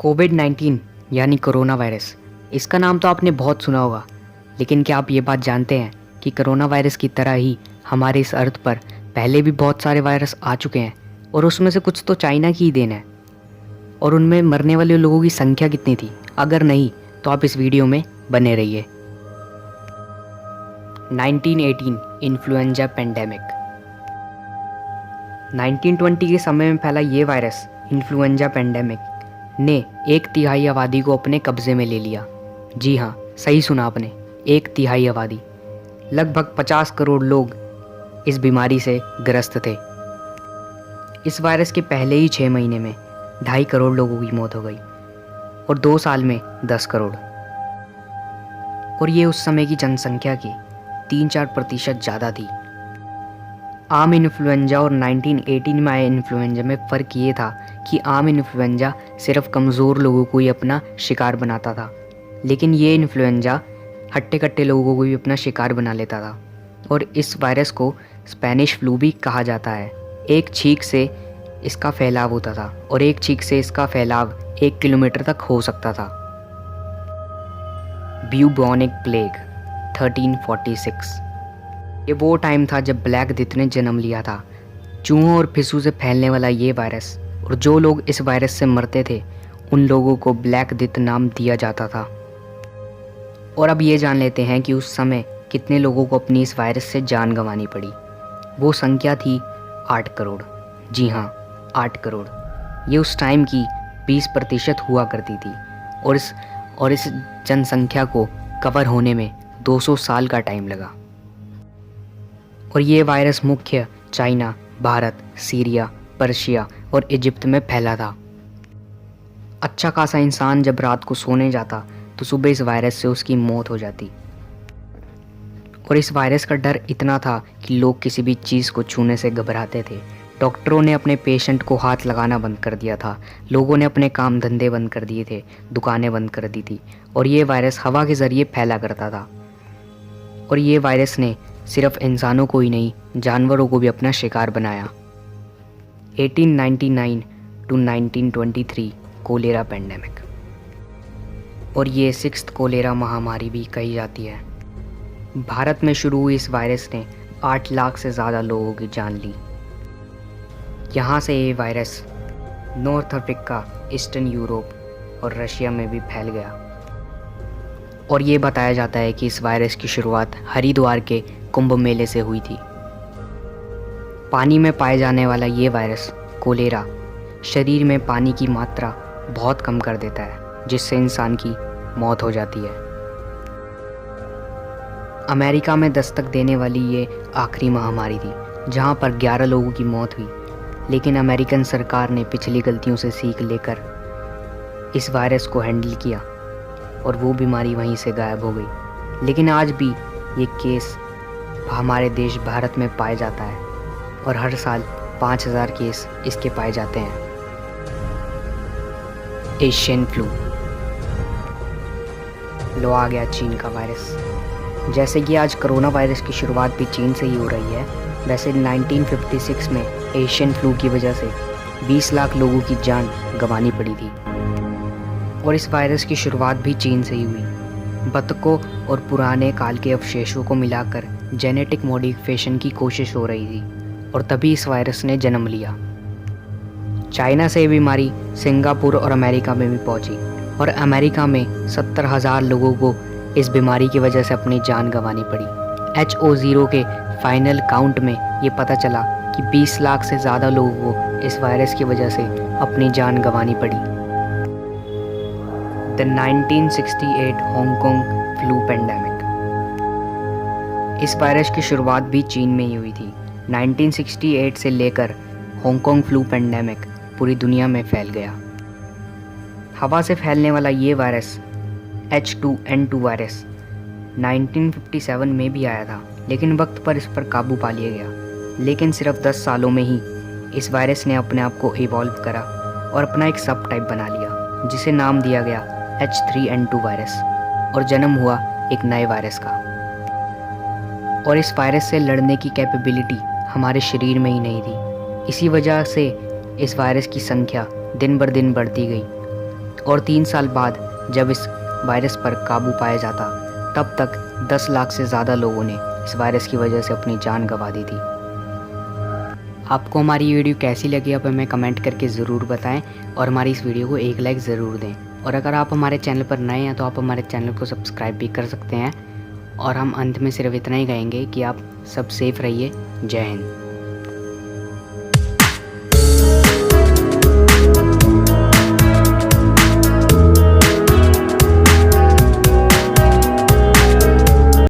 कोविड-19 यानी corona virus, इसका नाम तो आपने बहुत सुना होगा, लेकिन क्या आप ये बात जानते हैं कि कोरोना वायरस की तरह ही हमारे इस अर्थ पर पहले भी बहुत सारे वायरस आ चुके हैं और उसमें से कुछ तो चाइना की ही देन है। और उनमें मरने वाले लोगों की संख्या कितनी थी? अगर नहीं तो आप इस वीडियो में बने रहिए। 1918 इन्फ्लुएंजा पेंडेमिक। 1920 के समय में फैला ये वायरस इन्फ्लुएंजा पेंडेमिक ने 1/3 आबादी को अपने कब्जे में ले लिया। जी हाँ, सही सुना आपने, 1/3 आबादी। लगभग 50 करोड़ लोग इस बीमारी से ग्रस्त थे। इस वायरस के पहले ही 6 महीने में 2.5 करोड़ लोगों की मौत हो गई और 2 साल में 10 करोड़। और ये उस समय की जनसंख्या की 3-4% ज़्यादा थी। आम इन्फ्लुएंजा और 1918 में आए इन्फ्लुएंजा में फ़र्क ये था कि आम इन्फ्लुएंजा सिर्फ कमज़ोर लोगों को ही अपना शिकार बनाता था, लेकिन ये इन्फ्लुएंजा हट्टे-कट्टे लोगों को भी अपना शिकार बना लेता था। और इस वायरस को स्पेनिश फ्लू भी कहा जाता है। एक छींक से इसका फैलाव होता था और एक छींक से इसका फैलाव 1 किलोमीटर तक हो सकता था। Bubonic plague 1346। ये वो टाइम था जब ब्लैक डेथ ने जन्म लिया था। चूहों और फिसू से फैलने वाला ये वायरस, और जो लोग इस वायरस से मरते थे उन लोगों को ब्लैक डेथ नाम दिया जाता था। और अब ये जान लेते हैं कि उस समय कितने लोगों को अपनी इस वायरस से जान गंवानी पड़ी। वो संख्या थी 8 करोड़। जी हाँ, 8 करोड़। ये उस टाइम की 20% हुआ करती थी और इस जनसंख्या को कवर होने में 200 साल का टाइम लगा। और ये वायरस मुख्य चाइना, भारत, सीरिया, पर्शिया और इजिप्ट में फैला था। अच्छा खासा इंसान जब रात को सोने जाता तो सुबह इस वायरस से उसकी मौत हो जाती। और इस वायरस का डर इतना था कि लोग किसी भी चीज़ को छूने से घबराते थे। डॉक्टरों ने अपने पेशेंट को हाथ लगाना बंद कर दिया था। लोगों ने अपने काम धंधे बंद कर दिए थे, दुकानें बंद कर दी थी। और ये वायरस हवा के ज़रिए फैला करता था। और ये वायरस ने सिर्फ इंसानों को ही नहीं, जानवरों को भी अपना शिकार बनाया। 1899 to 1923 कोलेरा पेंडेमिक। और ये 6th कोलेरा महामारी भी कही जाती है। भारत में शुरू हुई इस वायरस ने 8 लाख से ज़्यादा लोगों की जान ली। यहाँ से ये virus north Africa, eastern Europe और रशिया में भी फैल गया। और ये बताया जाता है कि इस वायरस की शुरुआत हरिद्वार के कुंभ मेले से हुई थी। पानी में पाए जाने वाला ये वायरस कोलेरा शरीर में पानी की मात्रा बहुत कम कर देता है, जिससे इंसान की मौत हो जाती है। अमेरिका में दस्तक देने वाली ये आखिरी महामारी थी जहाँ पर 11 लोगों की मौत हुई। लेकिन अमेरिकन सरकार ने पिछली गलतियों से सीख लेकर इस वायरस को हैंडल किया और वो बीमारी वहीं से गायब हो गई। लेकिन आज भी ये केस हमारे देश भारत में पाया जाता है और हर साल 5000 केस इसके पाए जाते हैं। Asian flu. लो आ गया चीन का वायरस। जैसे कि आज कोरोना वायरस की शुरुआत भी चीन से ही हो रही है, वैसे 1956 में एशियन फ्लू की वजह से 20 लाख लोगों की जान गंवानी पड़ी थी। और इस वायरस की शुरुआत भी चीन से ही हुई। बतखों और पुराने काल के अवशेषों को मिलाकर जेनेटिक मॉडिफिकेशन की कोशिश हो रही थी और तभी इस वायरस ने जन्म लिया। चाइना से ये बीमारी सिंगापुर और अमेरिका में भी पहुंची और अमेरिका में 70,000 लोगों को इस बीमारी की वजह से अपनी जान गंवानी पड़ी। H0 के फाइनल काउंट में ये पता चला कि 20 लाख से ज़्यादा लोगों को इस वायरस की वजह से अपनी जान गंवानी पड़ी। The 1968 Hong Kong flu pandemic. इस वायरस की शुरुआत भी चीन में ही हुई थी। 1968 से लेकर हांगकांग फ्लू पेंडेमिक पूरी दुनिया में फैल गया। हवा से फैलने वाला ये वायरस H2N2 वायरस 1957 में भी आया था, लेकिन वक्त पर इस पर काबू पा लिया गया। लेकिन सिर्फ 10 सालों में ही इस वायरस ने अपने आप को इवॉल्व करा और अपना एक सब टाइप बना लिया, जिसे नाम दिया गया H3N2 वायरस, और जन्म हुआ एक नए वायरस का। और इस वायरस से लड़ने की कैपेबिलिटी हमारे शरीर में ही नहीं थी। इसी वजह से इस वायरस की संख्या दिन बर दिन बढ़ती गई। और 3 साल बाद जब इस वायरस पर काबू पाया जाता तब तक 10 लाख से ज़्यादा लोगों ने इस वायरस की वजह से अपनी जान गंवा दी थी। आपको हमारी ये वीडियो कैसी लगी आप हमें कमेंट करके ज़रूर बताएं और हमारी इस वीडियो को एक लाइक ज़रूर दें। और अगर आप हमारे चैनल पर नए हैं तो आप हमारे चैनल को सब्सक्राइब भी कर सकते हैं। और हम अंत में सिर्फ इतना ही कहेंगे कि आप सब सेफ रहिए। जय हिंद।